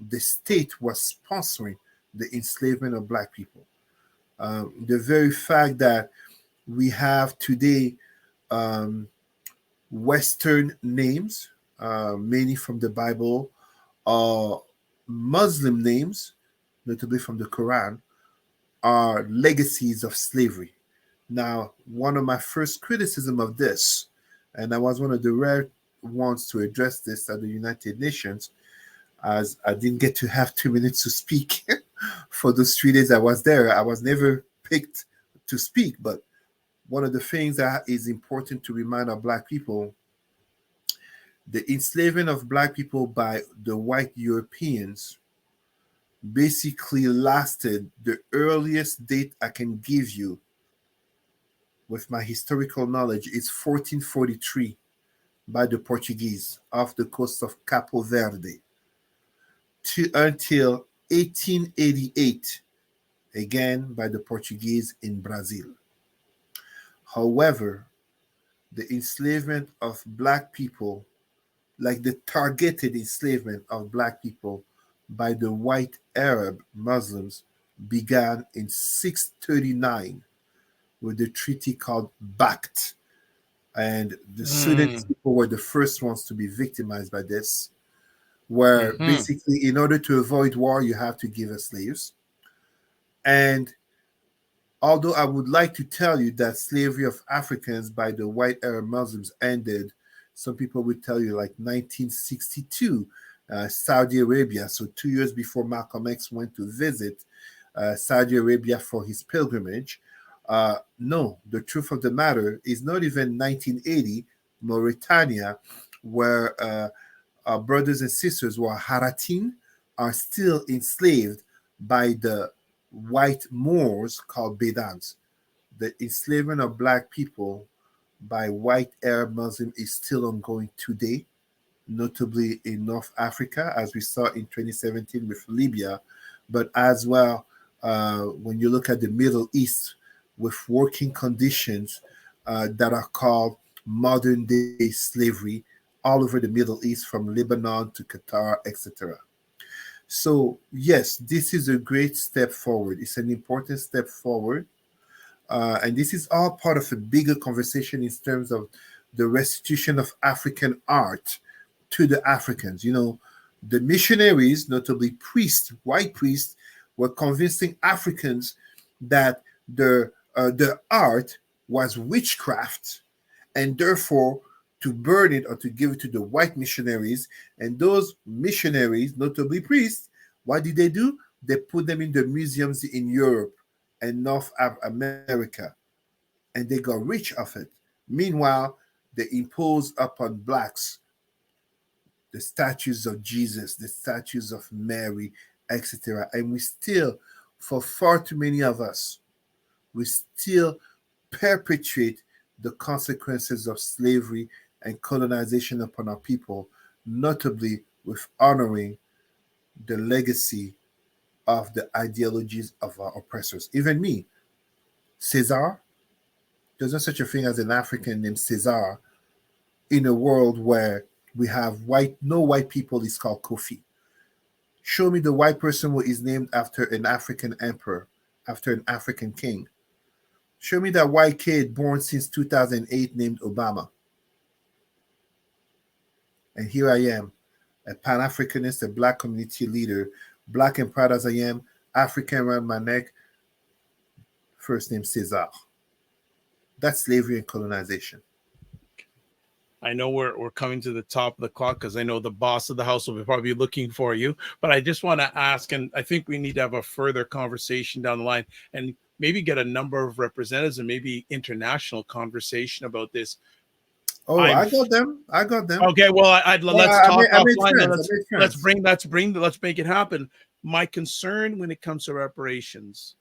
The state was sponsoring the enslavement of Black people. The very fact that we have today Western names, many from the Bible, or Muslim names, notably from the Quran, are legacies of slavery. Now, one of my first criticism of this, and I was one of the rare ones to address this at the United Nations, as I didn't get to have 2 minutes to speak for those 3 days I was there. I was never picked to speak, but one of the things that is important to remind our Black people, the enslavement of Black people by the white Europeans basically lasted, the earliest date I can give you with my historical knowledge is 1443 by the Portuguese off the coast of Capo Verde until 1888, again by the Portuguese in Brazil. However, the enslavement of Black people, like the targeted enslavement of Black people by the white Arab Muslims, began in 639 with the treaty called Bact. And the Sudanese people were the first ones to be victimized by this, where basically, in order to avoid war, you have to give us slaves. And although I would like to tell you that slavery of Africans by the white Arab Muslims ended, some people would tell you like 1962, Saudi Arabia. So 2 years before Malcolm X went to visit Saudi Arabia for his pilgrimage. No, the truth of the matter is not even 1980, Mauritania, where our brothers and sisters who are Haratin are still enslaved by the white Moors called Bedouins. The enslavement of Black people by white Arab Muslims is still ongoing today, notably in North Africa, as we saw in 2017 with Libya, but as well when you look at the Middle East with working conditions that are called modern day slavery all over the Middle East, from Lebanon to Qatar, etc. So yes, this is a great step forward. It's an important step forward. And this is all part of a bigger conversation in terms of the restitution of African art to the Africans. You know, the missionaries, notably priests, white priests, were convincing Africans that the art was witchcraft, and therefore to burn it or to give it to the white missionaries. And those missionaries, notably priests, what did they do? They put them in the museums in Europe and North America, and they got rich off it. Meanwhile, they imposed upon Blacks the statues of Jesus, the statues of Mary, etc. And we still, for far too many of us, we still perpetuate the consequences of slavery and colonization upon our people, notably with honoring the legacy of the ideologies of our oppressors. Even me, Cesar, there's no such a thing as an African named Cesar in a world where we have no white people is called Kofi. Show me the white person who is named after an African emperor, after an African king. Show me that white kid born since 2008 named Obama. And here I am, a Pan-Africanist, a Black community leader, Black and proud as I am, African around my neck, first name Cesar. That's slavery and colonization. I know we're coming to the top of the clock because I know the boss of the house will be probably looking for you. But I just want to ask, and I think we need to have a further conversation down the line and maybe get a number of representatives and maybe international conversation about this. Oh, I got them. Okay, well, let's talk offline. Let's make it happen. My concern when it comes to reparations,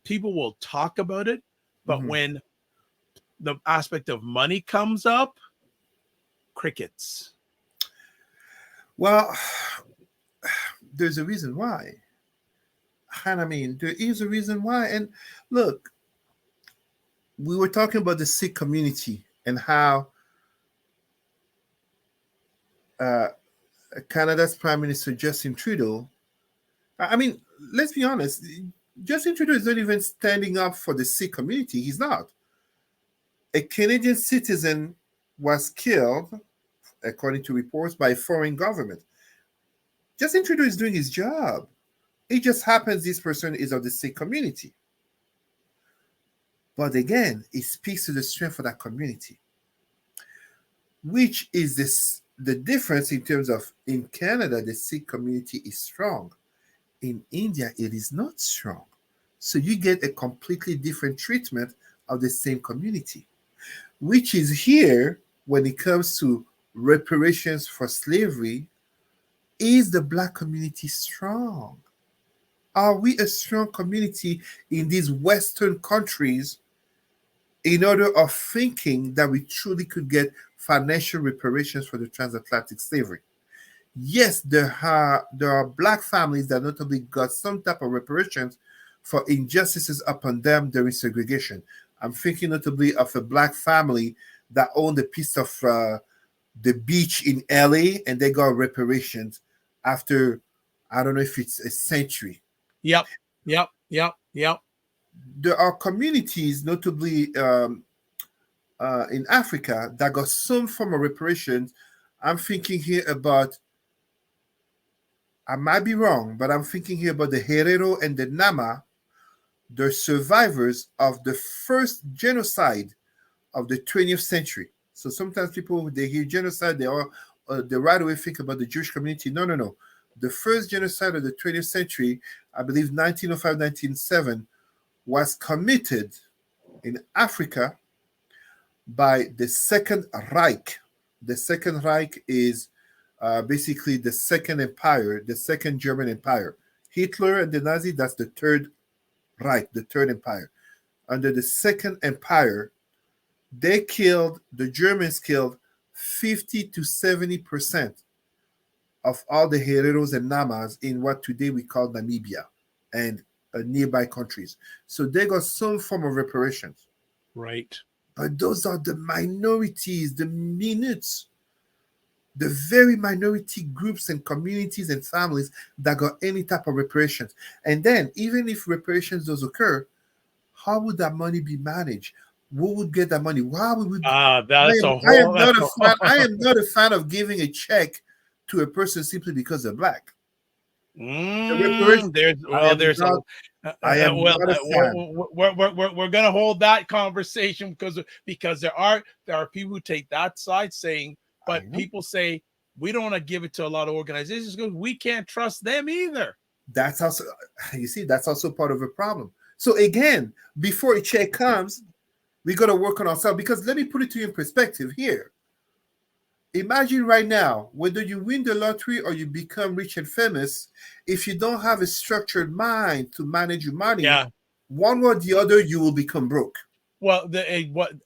people will talk about it, but when the aspect of money comes up, crickets. Well, there's a reason why. And I mean, there is a reason why. And look, we were talking about the Sikh community and how Canada's Prime Minister Justin Trudeau, I mean, let's be honest, Justin Trudeau is not even standing up for the Sikh community. He's not. A Canadian citizen was killed, according to reports, by a foreign government. Justin Trudeau is doing his job. It just happens this person is of the Sikh community. But again, it speaks to the strength of that community, which is the difference in terms of in Canada, the Sikh community is strong. In India, it is not strong. So you get a completely different treatment of the same community, which is here when it comes to reparations for slavery. Is the Black community strong? Are we a strong community in these Western countries in order of thinking that we truly could get financial reparations for the transatlantic slavery? Yes, there are Black families that notably got some type of reparations for injustices upon them during segregation. I'm thinking notably of a Black family that owned a piece of the beach in LA, and they got reparations after, I don't know if it's a century. Yep. There are communities, notably in Africa, that got some form of reparations. I'm thinking here about, I might be wrong, but I'm thinking here about the Herero and the Nama. They're survivors of the first genocide of the 20th century. So sometimes people, they hear genocide, they right away think about the Jewish community. No. The first genocide of the 20th century, I believe 1905, 1907, was committed in Africa by the Second Reich. The Second Reich is basically the Second Empire, the Second German Empire. Hitler and the Nazi, that's the Third Reich, the Third Empire. Under the Second Empire, the Germans killed 50 to 70% of all the Hereros and Namas in what today we call Namibia and nearby countries. So they got some form of reparations. Right. But those are the minorities, the minutes, the very minority groups and communities and families that got any type of reparations. And then, even if reparations does occur, how would that money be managed? Who would get that money? Why would we? That's I am not a fan of giving a check to a person simply because they're Black. We're gonna hold that conversation because there are people who take that side saying, but people say we don't want to give it to a lot of organizations because we can't trust them either. That's also, you see, that's also part of a problem. So again, before a check comes, we got to work on ourselves, because let me put it to you in perspective here. Imagine right now, whether you win the lottery or you become rich and famous, if you don't have a structured mind to manage your money, one way or the other, you will become broke. Well,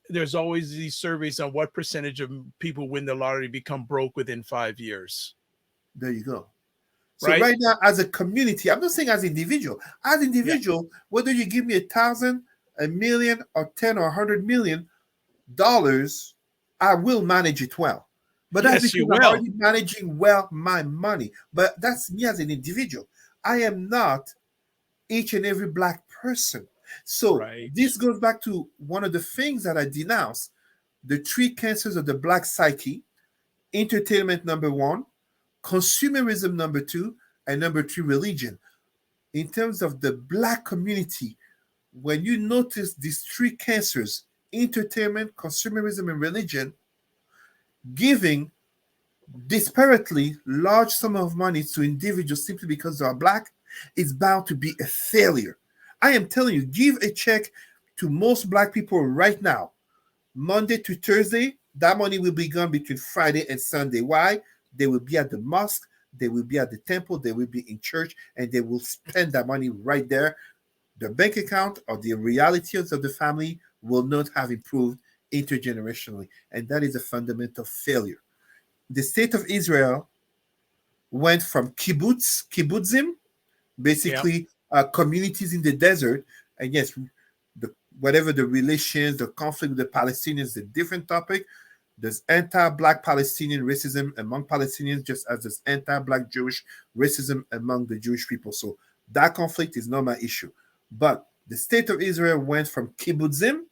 there's always these surveys on what percentage of people win the lottery become broke within 5 years. There you go. So right now, as a community, I'm not saying as individual. As individual, whether you give me $1,000, $1 million, or $10 or $100 million, I will manage it well. But that's because I'm already managing well my money. But that's me as an individual. I am not each and every Black person. So this goes back to one of the things that I denounce: the 3 cancers of the Black psyche: entertainment, number 1, consumerism, number 2, and number 3, religion. In terms of the Black community, when you notice these 3 cancers, entertainment, consumerism, and religion, giving disparately large sum of money to individuals simply because they are Black is bound to be a failure. I am telling you, give a check to most Black people right now, Monday to Thursday, that money will be gone between Friday and Sunday. Why? They will be at the mosque, they will be at the temple, they will be in church, and they will spend that money right there. The bank account or the realities of the family will not have improved intergenerationally. And that is a fundamental failure. The state of Israel went from kibbutzim, basically communities in the desert. And yes, whatever the relations, the conflict with the Palestinians is a different topic. There's anti-Black Palestinian racism among Palestinians, just as there's anti-Black Jewish racism among the Jewish people. So that conflict is not my issue. But the state of Israel went from kibbutzim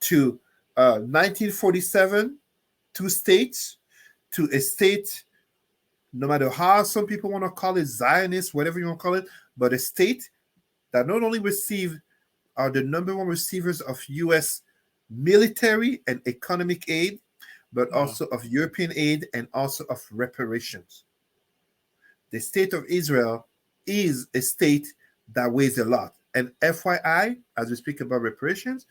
to 1947, 2 states, to a state, no matter how some people want to call it, Zionist, whatever you want to call it, but a state that not only received are the number one receivers of U.S. military and economic aid, but also of European aid and also of reparations. The state of Israel is a state that weighs a lot. And FYI, as we speak about reparations,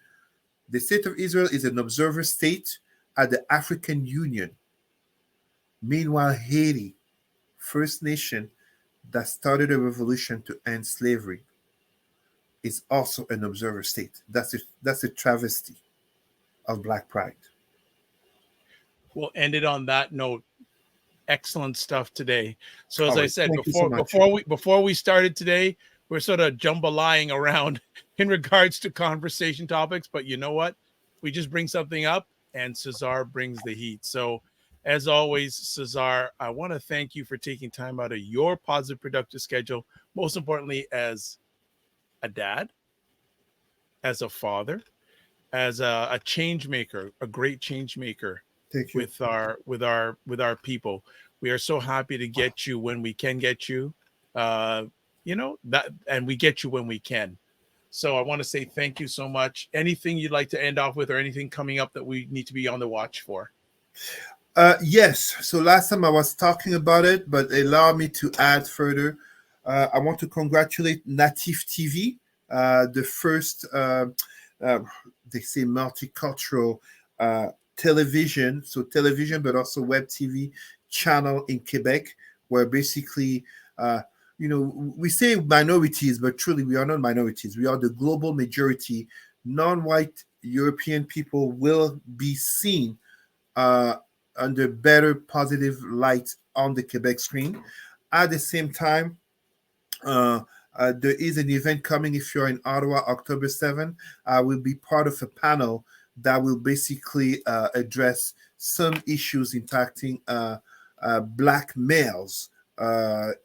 the state of Israel is an observer state at the African Union. Meanwhile, Haiti, First Nation that started a revolution to end slavery, is also an observer state. That's a travesty of Black pride. We'll end it on that note. Excellent stuff today. So as I said before we started today, we're sort of jambalaying around in regards to conversation topics, but you know what? We just bring something up and Cesar brings the heat. So as always, Cesar, I want to thank you for taking time out of your positive, productive schedule. Most importantly, as a dad, as a father, as a change maker, a great change maker. Thank you. with our people. We are so happy to get you when we can get you. You know that, and we get you when we can. So I want to say thank you so much. Anything you'd like to end off with, or anything coming up that we need to be on the watch for? Yes. So last time I was talking about it, but allow me to add further. I want to congratulate Native TV, the first, they say, multicultural television, so television, but also web TV channel in Quebec, where basically, we say minorities, but truly we are not minorities. We are the global majority. Non-white European people will be seen under better positive light on the Quebec screen. At the same time, there is an event coming if you're in Ottawa, October 7th. I will be part of a panel that will basically address some issues impacting Black males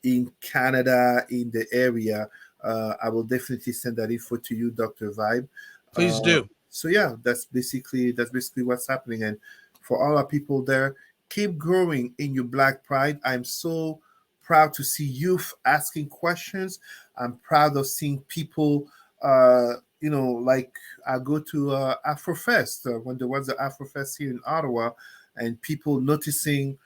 in Canada, in the area. I will definitely send that info to you, Dr. Vibe. Please do. So yeah, that's basically what's happening. And for all our people there, keep growing in your Black pride. I'm so proud to see youth asking questions. I'm proud of seeing people like I go to Afrofest when there was the Afrofest here in Ottawa, and people noticing,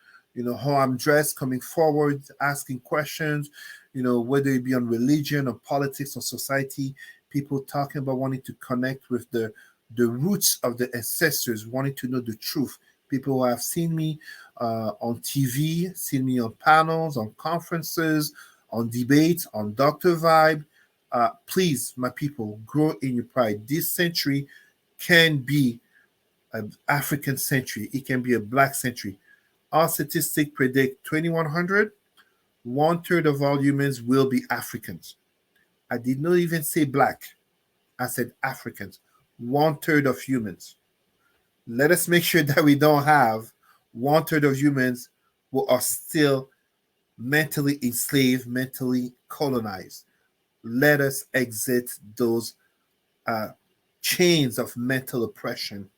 how I'm dressed, coming forward, asking questions, whether it be on religion or politics or society, people talking about wanting to connect with the roots of the ancestors, wanting to know the truth. People who have seen me on TV, seen me on panels, on conferences, on debates, on Dr. Vibe. Please, my people, grow in your pride. This century can be an African century. It can be a Black century. Our statistics predict 2100, 1/3 of all humans will be Africans. I did not even say Black. I said Africans. 1/3 of humans. Let us make sure that we don't have 1/3 of humans who are still mentally enslaved, mentally colonized. Let us exit those chains of mental oppression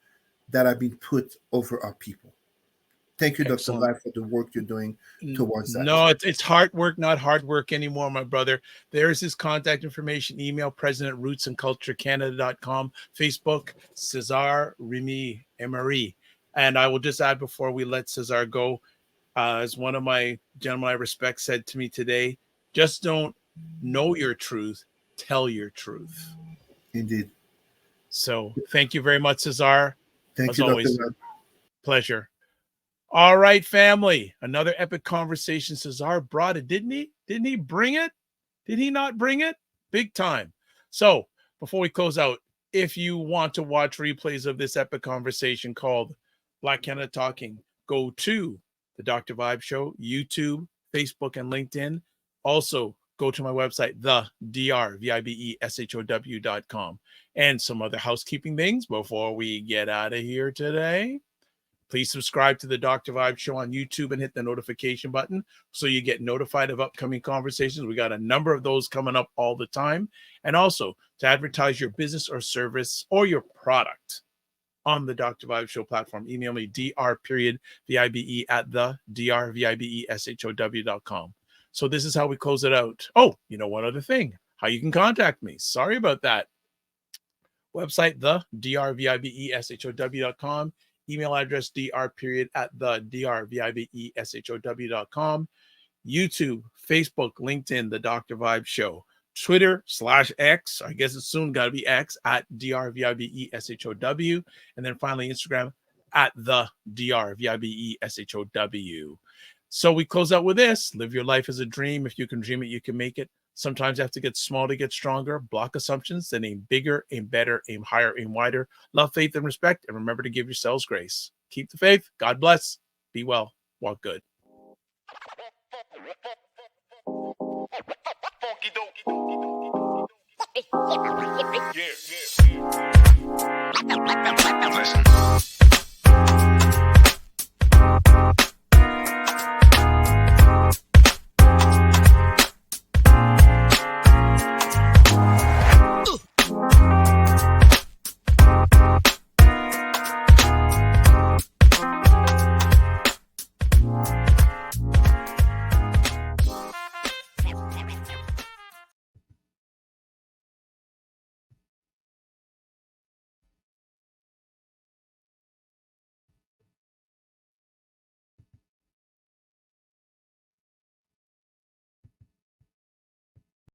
that have been put over our people. Thank you, Dr. Vibe, for the work you're doing towards that. No, it's hard work, not hard work anymore, my brother. There's his contact information, email president@rootsandculturecanada.com, Facebook, Cesar Remy Emery. And I will just add before we let Cesar go, as one of my gentlemen I respect said to me today, just don't know your truth, tell your truth. Indeed. So thank you very much, Cesar. Thank As you, always, Dr. Vibe. pleasure. All right, family. Another epic conversation. Cesar brought it, didn't he? Didn't he bring it? Did he not bring it? Big time. So before we close out, if you want to watch replays of this epic conversation called Black Canada Talking, go to the Dr. Vibe Show, YouTube, Facebook, and LinkedIn. Also, go to my website, thedrvibeshow.com. And some other housekeeping things before we get out of here today. Please subscribe to the Dr. Vibe Show on YouTube and hit the notification button so you get notified of upcoming conversations. We got a number of those coming up all the time. And also to advertise your business or service or your product on the Dr. Vibe Show platform, email me dr.vibe at thedrvibeshow.com. So this is how we close it out. Oh, one other thing, how you can contact me. Sorry about that. Website, the drvibeshow.com. Email address, dr@the drvibeshow.com. YouTube, Facebook, LinkedIn, The Dr. Vibe Show. Twitter/X, I guess it's soon got to be X, @drvibeshow. And then finally, Instagram, @the drvibeshow. So we close out with this. Live your life as a dream. If you can dream it, you can make it. Sometimes you have to get small to get stronger. Block assumptions, then aim bigger, aim better, aim higher, aim wider. Love, faith, and respect. And remember to give yourselves grace. Keep the faith. God bless. Be well. Walk good. Yeah.